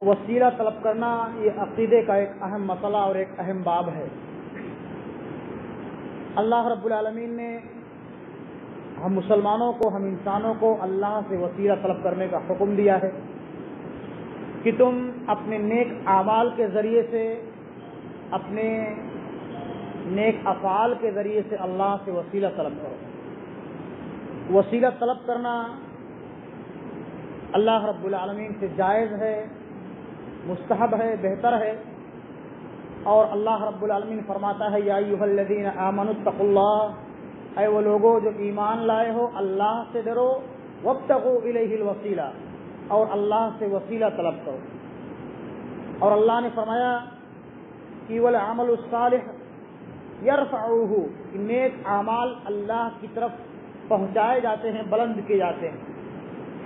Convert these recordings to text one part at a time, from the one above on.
وسیلہ طلب کرنا یہ عقیدے کا ایک اہم مسئلہ اور ایک اہم باب ہے۔ اللہ رب العالمین نے ہم مسلمانوں کو، ہم انسانوں کو اللہ سے وسیلہ طلب کرنے کا حکم دیا ہے کہ تم اپنے نیک اعمال کے ذریعے سے، اپنے نیک افعال کے ذریعے سے اللہ سے وسیلہ طلب کرو۔ وسیلہ طلب کرنا اللہ رب العالمین سے جائز ہے، مستحب ہے، بہتر ہے۔ اور اللہ رب العالمین فرماتا ہے یا ایھا الذین آمنوا اتقوا اللہ، اے وہ لوگوں جو ایمان لائے ہو اللہ سے ڈرو، وابتغوا الیہ الوسیلہ، اور اللہ سے وسیلہ طلب کرو۔ اور اللہ نے فرمایا کہ والعمل الصالح یرفعہ، نیک اعمال اللہ کی طرف پہنچائے جاتے ہیں، بلند کیے جاتے ہیں۔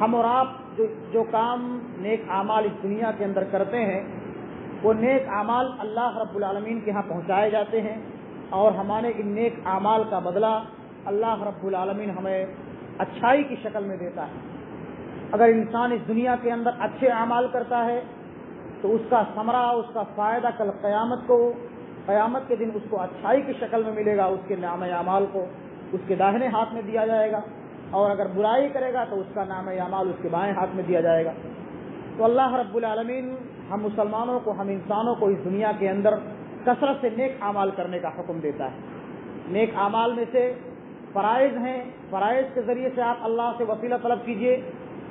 ہم اور آپ جو کام نیک اعمال اس دنیا کے اندر کرتے ہیں، وہ نیک اعمال اللہ رب العالمین کے ہاں پہنچائے جاتے ہیں، اور ہمارے ان نیک اعمال کا بدلہ اللہ رب العالمین ہمیں اچھائی کی شکل میں دیتا ہے۔ اگر انسان اس دنیا کے اندر اچھے اعمال کرتا ہے تو اس کا ثمرہ، اس کا فائدہ کل قیامت کے دن اس کو اچھائی کی شکل میں ملے گا، اس کے نامہ اعمال کو اس کے داہنے ہاتھ میں دیا جائے گا، اور اگر برائی کرے گا تو اس کا نامہ اعمال اس کے بائیں ہاتھ میں دیا جائے گا۔ تو اللہ رب العالمین ہم مسلمانوں کو، ہم انسانوں کو اس دنیا کے اندر کثرت سے نیک اعمال کرنے کا حکم دیتا ہے۔ نیک اعمال میں سے فرائض ہیں، فرائض کے ذریعے سے آپ اللہ سے وسیلہ طلب کیجئے۔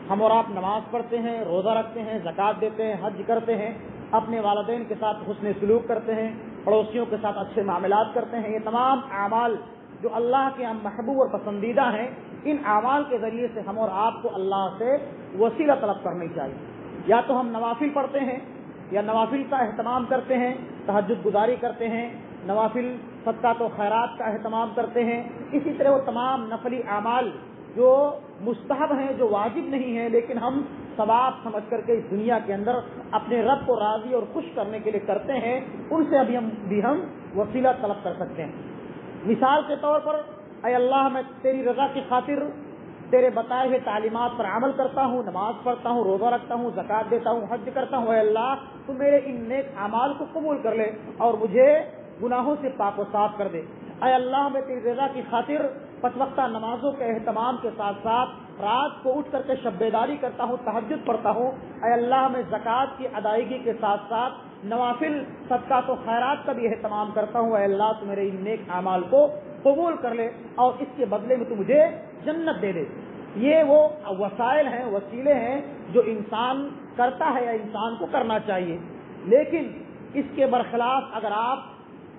ہم اور آپ نماز پڑھتے ہیں، روزہ رکھتے ہیں، زکوٰۃ دیتے ہیں، حج کرتے ہیں، اپنے والدین کے ساتھ حسن سلوک کرتے ہیں، پڑوسیوں کے ساتھ اچھے معاملات کرتے ہیں۔ یہ تمام اعمال جو اللہ کے ہم محبوب اور پسندیدہ ہیں، ان اعمال کے ذریعے سے ہم اور آپ کو اللہ سے وسیلہ طلب کرنی چاہیے۔ یا تو ہم نوافل پڑھتے ہیں، یا نوافل کا اہتمام کرتے ہیں، تہجد گزاری کرتے ہیں، نوافل صدقات و خیرات کا اہتمام کرتے ہیں۔ اسی طرح وہ تمام نفلی اعمال جو مستحب ہیں، جو واجب نہیں ہیں، لیکن ہم ثواب سمجھ کر کے اس دنیا کے اندر اپنے رب کو راضی اور خوش کرنے کے لیے کرتے ہیں، ان سے بھی ہم وسیلہ طلب کر سکتے ہیں۔ مثال کے طور پر، اے اللہ میں تیری رضا کی خاطر تیرے بتائے ہوئے تعلیمات پر عمل کرتا ہوں، نماز پڑھتا ہوں، روزہ رکھتا ہوں، زکوٰۃ دیتا ہوں، حج کرتا ہوں۔ اے اللہ تو میرے ان نیک اعمال کو قبول کر لے اور مجھے گناہوں سے پاک و صاف کر دے۔ اے اللہ میں تیری رضا کی خاطر پنج وقتہ نمازوں کے اہتمام کے ساتھ ساتھ رات کو اٹھ کر کے شب بیداری کرتا ہوں، تہجد پڑھتا ہوں۔ اے اللہ میں زکوٰۃ کی ادائیگی کے ساتھ ساتھ نوافل صدقات و خیرات کا بھی اہتمام کرتا ہوں۔ اے اللہ تو میرے ان نیک اعمال کو قبول کر لے اور اس کے بدلے میں تو مجھے جنت دے دے۔ یہ وہ وسائل ہیں، وسیلے ہیں جو انسان کرتا ہے یا انسان کو کرنا چاہیے۔ لیکن اس کے برخلاف اگر آپ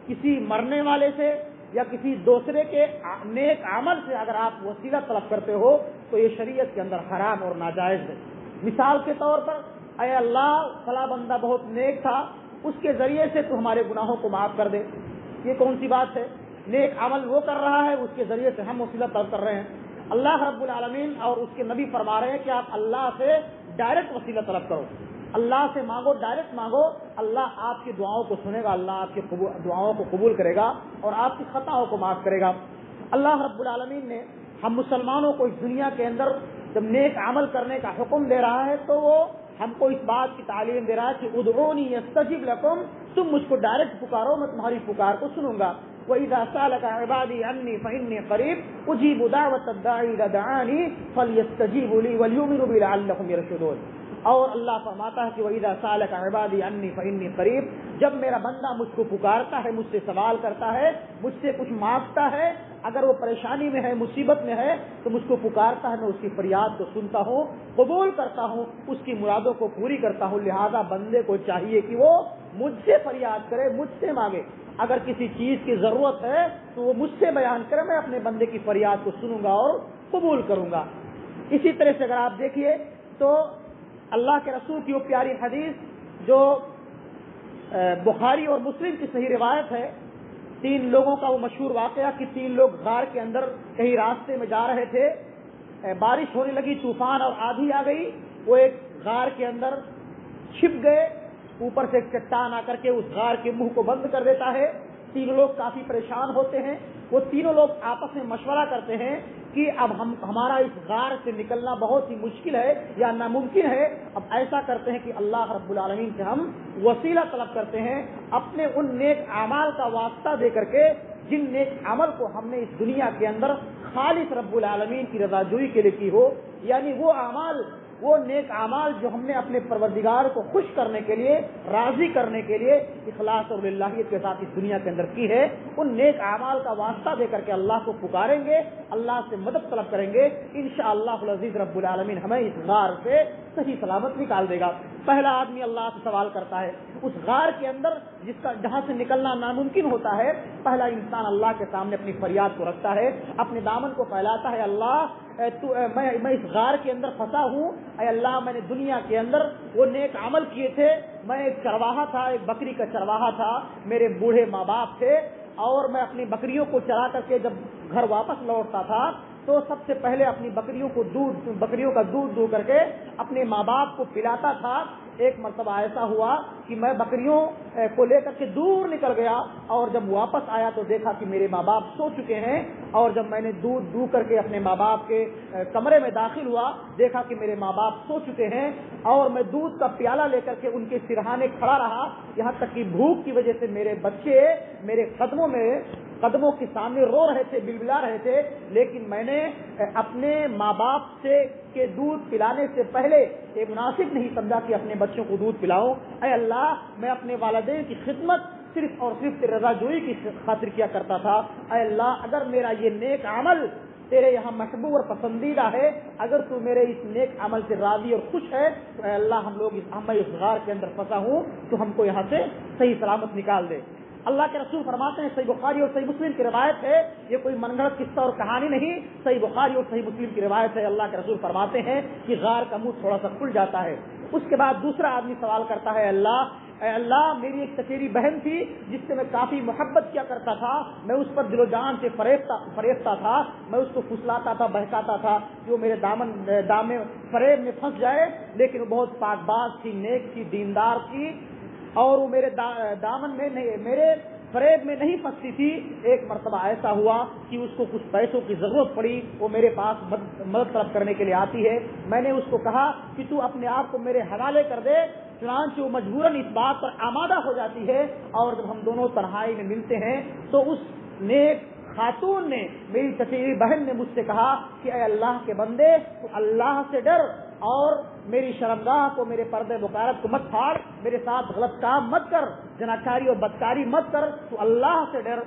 کسی مرنے والے سے یا کسی دوسرے کے نیک عمل سے اگر آپ وسیلہ طلب کرتے ہو تو یہ شریعت کے اندر حرام اور ناجائز ہے۔ مثال کے طور پر، اے اللہ فلاں بندہ بہت نیک تھا، اس کے ذریعے سے تو ہمارے گناہوں کو معاف کر دے۔ یہ کون سی بات ہے؟ نیک عمل وہ کر رہا ہے، اس کے ذریعے سے ہم وسیلہ طلب کر رہے ہیں۔ اللہ رب العالمین اور اس کے نبی فرما رہے ہیں کہ آپ اللہ سے ڈائریکٹ وسیلہ طلب کرو، اللہ سے مانگو، ڈائریکٹ مانگو، اللہ آپ کی دعاؤں کو سنے گا، اللہ آپ کی دعاؤں کو قبول کرے گا اور آپ کی خطاؤں کو معاف کرے گا۔ اللہ رب العالمین نے ہم مسلمانوں کو اس دنیا کے اندر جب نیک عمل کرنے کا حکم دے رہا ہے تو وہ ہم کو اس بات کی تعلیم دے رہا ہے کہ ادعونی استجب لکم، تم مجھ کو ڈائریکٹ پکارو، میں تمہاری پکار کو سنوں گا۔ وَإِذَا سَأَلَكَ عِبَادِي عَنِّي فَإِنِّي قَرِيبٌ أُجِيبُ دَعْوَةَ الدَّاعِ إِذَا دَعَانِي فَلْيَسْتَجِيبُوا لِي وَلْيُؤْمِنُوا بِي لَعَلَّهُمْ يَرْشُدُونَ۔ اور اللہ فرماتا ہے کہ وَإِذَا سَأَلَكَ عِبَادِي عَنِّي فَإِنِّي قَرِيبٌ، جب میرا بندہ مجھ کو پکارتا ہے، مجھ سے سوال کرتا ہے، مجھ سے کچھ مانگتا ہے، اگر وہ پریشانی میں ہے، مصیبت میں ہے تو مجھ کو پکارتا ہے، میں اس کی فریاد کو سنتا ہوں، قبول کرتا ہوں، اس کی مرادوں کو پوری کرتا ہوں۔ لہذا بندے کو چاہیے کہ وہ مجھ سے فریاد کرے، مجھ سے مانگے۔ اگر کسی چیز کی ضرورت ہے تو وہ مجھ سے بیان کرے، میں اپنے بندے کی فریاد کو سنوں گا اور قبول کروں گا۔ اسی طرح سے اگر آپ دیکھیے تو اللہ کے رسول کی وہ پیاری حدیث جو بخاری اور مسلم کی صحیح روایت ہے، 3 لوگوں کا وہ مشہور واقعہ کہ 3 لوگ غار کے اندر کہیں راستے میں جا رہے تھے، بارش ہونے لگی، طوفان اور آندھی آ گئی، وہ ایک غار کے اندر چھپ گئے، اوپر سے ایک چٹان آ کر کے اس غار کے منہ کو بند کر دیتا ہے۔ 3 لوگ کافی پریشان ہوتے ہیں، وہ تینوں لوگ آپس میں مشورہ کرتے ہیں کہ اب ہمارا اس غار سے نکلنا بہت ہی مشکل ہے یا ناممکن ہے. اب ایسا کرتے ہیں کہ اللہ رب العالمین سے ہم وسیلہ طلب کرتے ہیں اپنے ان نیک اعمال کا واسطہ دے کر کے جن نیک عمل کو ہم نے اس دنیا کے اندر خالص رب العالمین کی رضا جوئی کے لیے کی ہو. یعنی وہ نیک اعمال جو ہم نے اپنے پروردگار کو خوش کرنے کے لیے، راضی کرنے کے لیے اخلاص اور للہیت کے ساتھ اس دنیا کے اندر کی ہے، ان نیک اعمال کا واسطہ دے کر کے اللہ کو پکاریں گے، اللہ سے مدد طلب کریں گے. انشاءاللہ العزیز رب العالمین ہمیں اس غار سے صحیح سلامت نکال دے گا. پہلا آدمی اللہ سے سوال کرتا ہے اس غار کے اندر جہاں سے نکلنا ناممکن ہوتا ہے. پہلا انسان اللہ کے سامنے اپنی فریاد کو رکھتا ہے، اپنے دامن کو پھیلاتا ہے. اللہ میں اس غار کے اندر پھنسا ہوں. اے اللہ میں نے دنیا کے اندر وہ نیک عمل کیے تھے. میں ایک چرواہا تھا، ایک بکری کا چرواہا تھا. میرے بوڑھے ماں باپ تھے اور میں اپنی بکریوں کو چرا کر کے جب گھر واپس لوٹتا تھا تو سب سے پہلے اپنی بکریوں کا دودھ دو کر کے اپنے ماں باپ کو پلاتا تھا. ایک مرتبہ ایسا ہوا کہ میں بکریوں کو لے کر کے دور نکل گیا اور جب واپس آیا تو دیکھا کہ میرے ماں باپ سو چکے ہیں. اور جب میں نے دودھ دو کر کے اپنے ماں باپ کے کمرے میں داخل ہوا دیکھا کہ میرے ماں باپ سو چکے ہیں اور میں دودھ کا پیالہ لے کر کے ان کے سرہانے کھڑا رہا. یہاں تک کہ بھوک کی وجہ سے میرے بچے میرے قدموں کے سامنے رو رہے تھے، بلبلا رہے تھے. لیکن میں نے اپنے ماں باپ کے دودھ پلانے سے پہلے یہ مناسب نہیں سمجھا کہ اپنے بچوں کو دودھ پلاؤں. اے اللہ میں اپنے والدین کی خدمت صرف اور صرف تیری رضا جوئی کی خاطر کیا کرتا تھا. اے اللہ اگر میرا یہ نیک عمل تیرے یہاں محبوب اور پسندیدہ ہے، اگر تو میرے اس نیک عمل سے راضی اور خوش ہے تو اے اللہ میں اس غار کے اندر پھنسا ہوں تو ہم کو یہاں سے صحیح سلامت نکال دے. اللہ کے رسول فرماتے ہیں، صحیح بخاری اور صحیح مسلم کی روایت ہے، یہ کوئی من گھڑت قصہ اور کہانی نہیں، صحیح بخاری اور صحیح مسلم کی روایت ہے. اللہ کے رسول فرماتے ہیں کہ غار کا منہ تھوڑا سا کھل جاتا ہے. اس کے بعد دوسرا آدمی سوال کرتا ہے، اے اللہ میری ایک چچیری بہن تھی جس سے میں کافی محبت کیا کرتا تھا، میں اس پر دل و جان سے فریبتا تھا، میں اس کو پھسلاتا تھا، بہکاتا تھا کہ وہ میرے دام فریب میں پھنس جائے. لیکن وہ بہت پاک باز تھی، نیک تھی، دیندار تھی اور وہ میرے دامن میں نہیں، میرے فریب میں نہیں پھنستی تھی. ایک مرتبہ ایسا ہوا کہ اس کو کچھ پیسوں کی ضرورت پڑی، وہ میرے پاس مدد طلب کرنے کے لیے آتی ہے. میں نے اس کو کہا کہ تو اپنے آپ کو میرے حوالے کر دے. چنانچہ وہ مجبوراً اس بات پر آمادہ ہو جاتی ہے اور جب ہم دونوں تنہائی میں ملتے ہیں تو اس نیک خاتون نے، میری چچیری بہن نے مجھ سے کہا کہ اے اللہ کے بندے تو اللہ سے ڈر اور میری شرمگاہ کو، میرے پردے بکارت کو مت پھاڑ، میرے ساتھ غلط کام مت کر، جناکاری اور بدکاری مت کر، تو اللہ سے ڈر.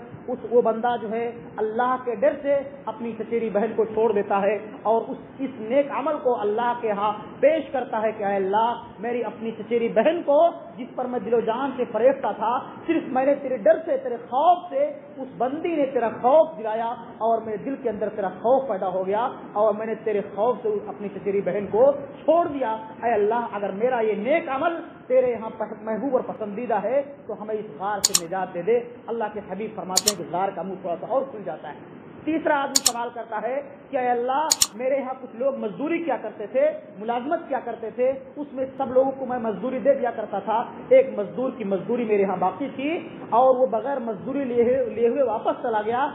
وہ بندہ جو ہے اللہ کے ڈر سے اپنی چچیری بہن کو چھوڑ دیتا ہے اور اس نیک عمل کو اللہ کے ہاں پیش کرتا ہے کہ اے اللہ میری اپنی چچیری بہن کو جس پر میں دل و جان سے فریبتا تھا، صرف میں نے تیرے ڈر سے، تیرے خوف سے، اس بندی نے تیرا خوف دلایا اور میرے دل کے اندر تیرا خوف پیدا ہو گیا اور میں نے تیرے خوف سے اپنی چچیری بہن کو چھوڑ دیا. اے اللہ اگر میرا یہ نیک عمل تیرے یہاں محبوب اور پسندیدہ ہے تو ہمیں اس غار سے نجات دے دے. اللہ کے حبیب فرماتے ہیں کہ غار کا منہ تھوڑا سا اور کھل جاتا ہے. تیسرا آدمی سوال کرتا ہے کہ اے اللہ میرے یہاں کچھ لوگ مزدوری کیا کرتے تھے، ملازمت کیا کرتے تھے، اس میں سب لوگوں کو میں مزدوری دے دیا کرتا تھا. ایک مزدور کی مزدوری میرے یہاں باقی تھی اور وہ بغیر مزدوری لیے ہوئے واپس چلا گیا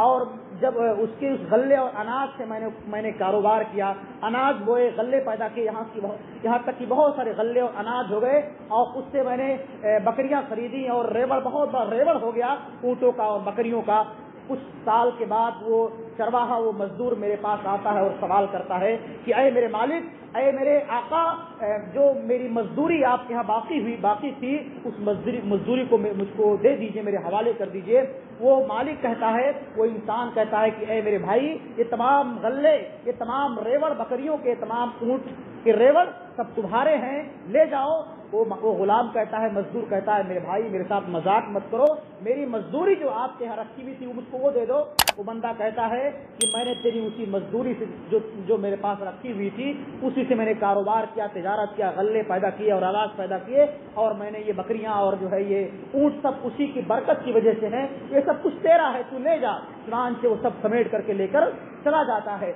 اور جب اس غلے اور اناج سے میں نے کاروبار کیا، اناج بوئے، غلے پیدا کیے، یہاں تک کہ بہت سارے غلے اور اناج ہو گئے اور اس سے میں نے بکریاں خریدی اور بہت بڑا ریوڑ ہو گیا اونٹوں کا اور بکریوں کا. کچھ سال کے بعد وہ چرواہا، وہ مزدور میرے پاس آتا ہے اور سوال کرتا ہے کہ اے میرے مالک، اے میرے آقا، جو میری مزدوری آپ کے یہاں باقی تھی اس مزدوری کو مجھ کو دے دیجئے، میرے حوالے کر دیجئے. وہ مالک کہتا ہے، وہ انسان کہتا ہے کہ اے میرے بھائی یہ تمام غلے، یہ تمام ریوڑ بکریوں کے، تمام اونٹ کے ریوڑ سب تمہارے ہیں، لے جاؤ. وہ غلام کہتا ہے، مزدور کہتا ہے میرے بھائی میرے ساتھ مذاق مت کرو، میری مزدوری جو آپ کے یہاں رکھی ہوئی تھی وہ مجھ کو وہ دے دو. وہ بندہ کہتا ہے کہ میں نے تیری اسی مزدوری سے جو میرے پاس رکھی ہوئی تھی اسی سے میں نے کاروبار کیا، تجارت کیا، غلے پیدا کیے اور اناج پیدا کیے اور میں نے یہ بکریاں اور جو ہے یہ اونٹ سب اسی کی برکت کی وجہ سے ہیں، یہ سب کچھ تیرا ہے، تو لے جا. چنانچہ وہ سب سمیٹ کر کے لے کر چلا جاتا ہے.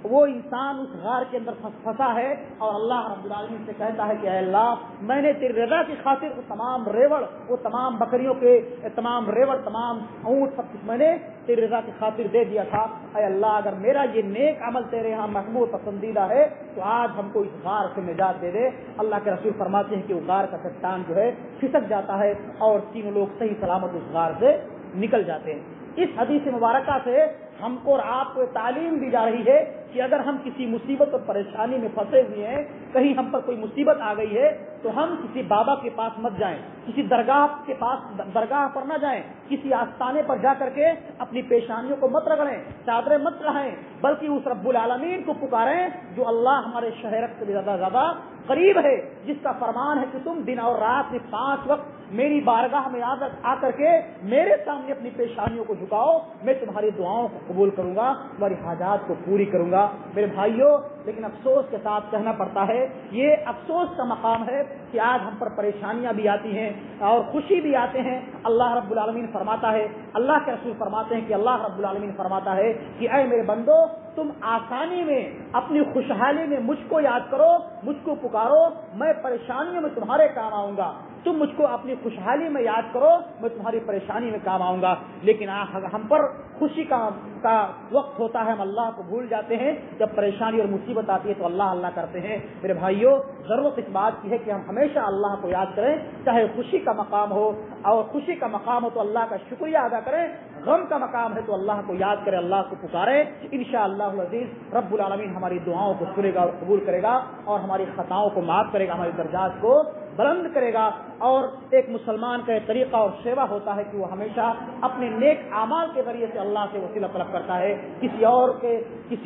وہ انسان اس غار کے اندر پھنسا ہے اور اللہ رب العالمین سے کہتا ہے کہ اے اللہ میں نے تیری رضا کی خاطر وہ تمام ریوڑ، وہ تمام بکریوں کے تمام ریوڑ، تمام اونٹ سب کچھ میں نے تیری رضا کی خاطر دے دیا تھا، اے اللہ اگر میرا یہ نیک عمل تیرے ہاں محبوب پسندیدہ ہے تو آج ہم کو اس غار سے نجات دے دے۔ اللہ کے رسول فرماتے ہیں کہ وہ غار کا چٹان جو ہے کھسک جاتا ہے اور تینوں لوگ صحیح سلامت اس غار سے نکل جاتے ہیں۔ اس حدیث مبارکہ سے ہم کو اور آپ کو تعلیم دی جا رہی ہے کہ اگر ہم کسی مصیبت اور پریشانی میں پھنسے ہوئے ہیں، کہیں ہم پر کوئی مصیبت آ گئی ہے تو ہم کسی بابا کے پاس مت جائیں، کسی درگاہ پر نہ جائیں، کسی آستانے پر جا کر کے اپنی پیشانیوں کو مت رگڑیں، چادریں مت چڑھائیں، بلکہ اس رب العالمین کو پکاریں جو اللہ ہمارے شہرت سے زیادہ قریب ہے، جس کا فرمان ہے کہ تم دن اور رات میں 5 وقت میری بارگاہ میں آ کر کے میرے سامنے اپنی پیشانیوں کو جھکاؤ، میں تمہاری دعاؤں کو قبول کروں گا، تمہاری حاجات کو پوری کروں گا۔ میرے بھائیوں، لیکن افسوس کے ساتھ کہنا پڑتا ہے، یہ افسوس کا مقام ہے کہ آج ہم پر پریشانیاں بھی آتی ہیں اور خوشی بھی آتے ہیں۔ اللہ رب العالمین فرماتا ہے، اللہ کے رسول فرماتے ہیں کہ اللہ رب العالمین فرماتا ہے کہ اے میرے بندو، تم آسانی میں اپنی خوشحالی میں مجھ کو یاد کرو، مجھ کو پکارو، میں پریشانیوں میں تمہارے کام آؤں گا۔ تم مجھ کو اپنی خوشحالی میں یاد کرو، میں تمہاری پریشانی میں کام آؤں گا۔ لیکن ہم پر خوشی کا وقت ہوتا ہے، ہم اللہ کو بھول جاتے ہیں، جب پریشانی اور مصیبت آتی ہے تو اللہ کرتے ہیں۔ میرے بھائیوں، ضرورت اس بات کی ہے کہ ہم ہمیشہ اللہ کو یاد کریں، چاہے خوشی کا مقام ہو، اور خوشی کا مقام ہو تو اللہ کا شکریہ ادا کریں، غم کا مقام ہے تو اللہ کو یاد کریں، اللہ کو پکاریں۔ انشاءاللہ العزیز رب العالمین ہماری دعاؤں کو سنے گا اور قبول کرے گا، اور ہماری خطاؤں کو معاف کرے گا، ہماری درجات کو بلند کرے گا۔ اور ایک مسلمان کا ایک طریقہ اور سیوا ہوتا ہے کہ وہ ہمیشہ اپنے نیک اعمال کے ذریعے سے اللہ سے وسیلہ طلب کرتا ہے، کسی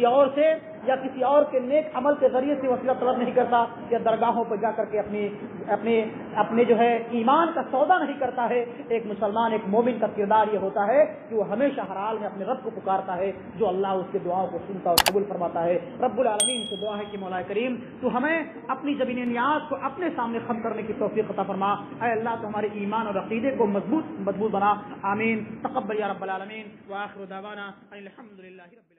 اور سے یا کسی اور کے نیک عمل کے ذریعے سے وسیلہ طلب نہیں کرتا، یا درگاہوں پر جا کر کے اپنے جو ہے ایمان کا سودا نہیں کرتا ہے۔ ایک مسلمان، ایک مومن کا کردار یہ ہوتا ہے کہ وہ ہمیشہ ہر حال میں اپنے رب کو پکارتا ہے، جو اللہ اس کے دعاؤں کو سنتا اور قبول فرماتا ہے۔ رب العالمین سے دعا ہے کہ مولا کریم تو ہمیں اپنی جبین نیاز کو اپنے سامنے خم کرنے کی توفیق عطا فرما۔ اے اللہ تو ہمارے ایمان اور عقیدے کو مضبوط بنا۔ آمین۔ تقبل یا رب العالمین۔ وآخر دعوانا الحمدللہ رب العالمین۔